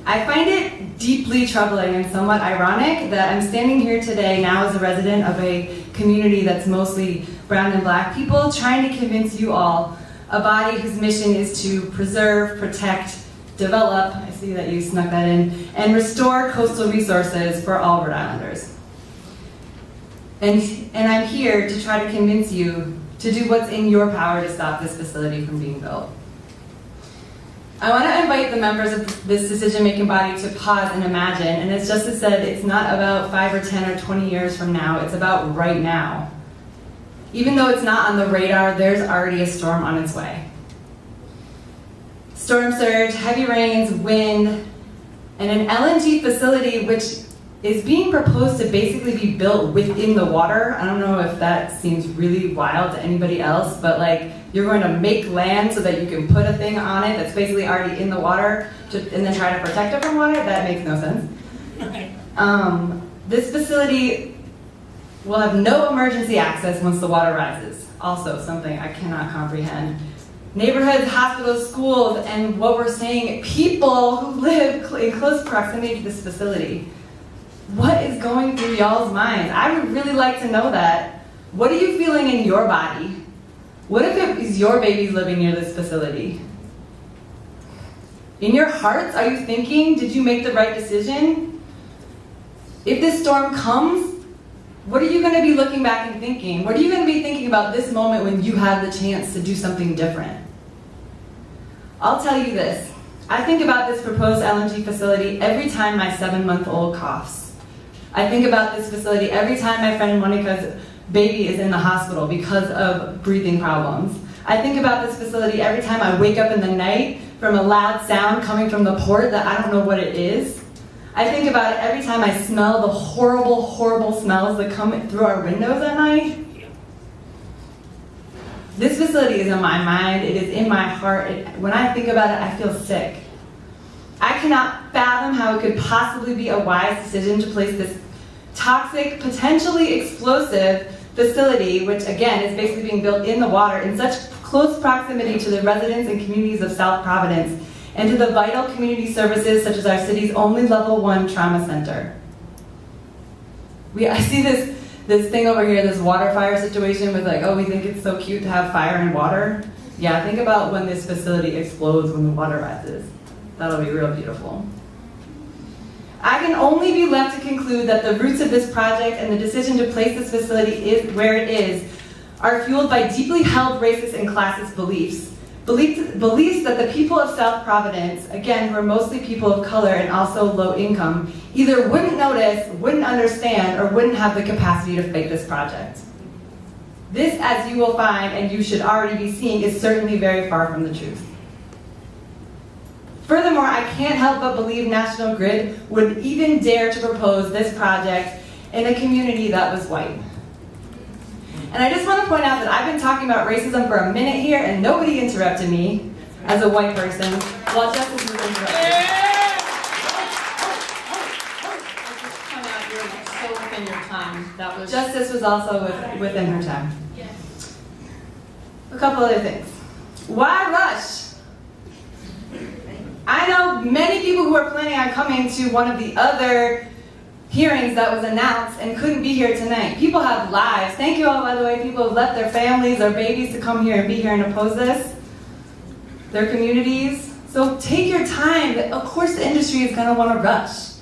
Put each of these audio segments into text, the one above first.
I find it deeply troubling and somewhat ironic that I'm standing here today now as a resident of a community that's mostly brown and black people, trying to convince you all, a body whose mission is to preserve, protect, develop, I see that you snuck that in, and restore coastal resources for all Rhode Islanders. And I'm here to try to convince you to do what's in your power to stop this facility from being built. I want to invite the members of this decision-making body to pause and imagine, and as Justice said, it's not about 5 or 10 or 20 years from now, it's about right now. Even though it's not on the radar, there's already a storm on its way. Storm surge, heavy rains, wind, and an LNG facility which is being proposed to basically be built within the water. I don't know if that seems really wild to anybody else, but like you're going to make land so that you can put a thing on it that's basically already in the water and then try to protect it from water? That makes no sense. This facility will have no emergency access once the water rises. Also something I cannot comprehend. Neighborhoods, hospitals, schools, and what we're saying, people who live in close proximity to this facility. What is going through y'all's minds? I would really like to know that. What are you feeling in your body? What if it is your babies living near this facility? In your hearts, are you thinking, did you make the right decision? If this storm comes, what are you going to be looking back and thinking? What are you going to be thinking about this moment when you have the chance to do something different? I'll tell you this. I think about this proposed LNG facility every time my 7-month-old coughs. I think about this facility every time my friend Monica's baby is in the hospital because of breathing problems. I think about this facility every time I wake up in the night from a loud sound coming from the port that I don't know what it is. I think about it every time I smell the horrible, horrible smells that come through our windows at night. This facility is in my mind, it is in my heart. When I think about it, I feel sick. I cannot fathom how it could possibly be a wise decision to place this toxic, potentially explosive facility, which again is basically being built in the water, in such close proximity to the residents and communities of South Providence, and to the vital community services such as our city's only level 1 trauma center. I see this thing over here, this water fire situation with like, oh, we think it's so cute to have fire and water. Yeah, think about when this facility explodes when the water rises. That'll be real beautiful. I can only be left to conclude that the roots of this project and the decision to place this facility where it is are fueled by deeply held racist and classist beliefs. Beliefs that the people of South Providence, again, who are mostly people of color and also low income, either wouldn't notice, wouldn't understand, or wouldn't have the capacity to fake this project. This, as you will find, and you should already be seeing, is certainly very far from the truth. Furthermore, I can't help but believe National Grid would even dare to propose this project in a community that was white. And I just want to point out that I've been talking about racism for a minute here and nobody interrupted me as a white person while Justice was interrupted. Point out you're so within your time. That was Justice was also within her time. A couple other things. Why rush? I know many people who are planning on coming to one of the other hearings that was announced and couldn't be here tonight. People have lives. Thank you all, by the way. People have left their families, their babies to come here and be here and oppose this. Their communities. So take your time. Of course the industry is going to want to rush.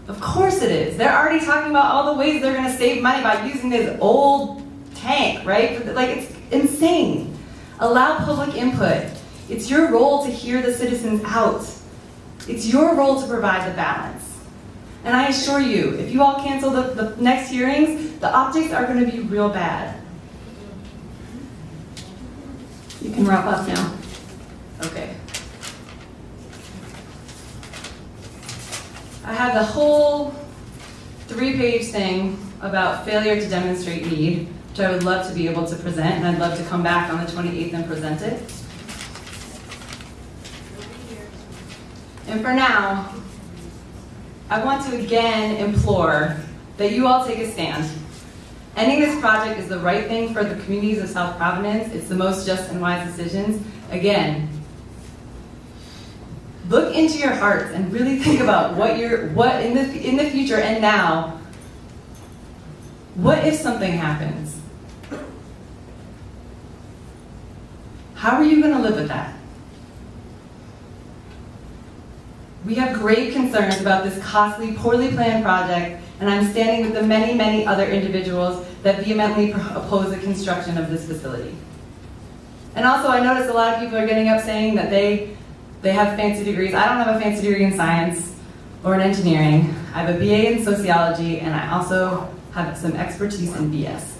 Of course it is. They're already talking about all the ways they're going to save money by using this old tank, right? Like, it's insane. Allow public input. It's your role to hear the citizens out. It's your role to provide the balance. And I assure you, if you all cancel the next hearings, the optics are going to be real bad. You can wrap up now. Okay. I have the whole 3-page thing about failure to demonstrate need, which I would love to be able to present, and I'd love to come back on the 28th and present it. And for now, I want to again implore that you all take a stand. Ending this project is the right thing for the communities of South Providence. It's the most just and wise decisions. Again, look into your hearts and really think about what in the future and now, what if something happens? How are you going to live with that? We have grave concerns about this costly, poorly planned project, and I'm standing with the many, many other individuals that vehemently oppose the construction of this facility. And also, I noticed a lot of people are getting up saying that they have fancy degrees. I don't have a fancy degree in science or in engineering. I have a BA in sociology, and I also have some expertise in BS.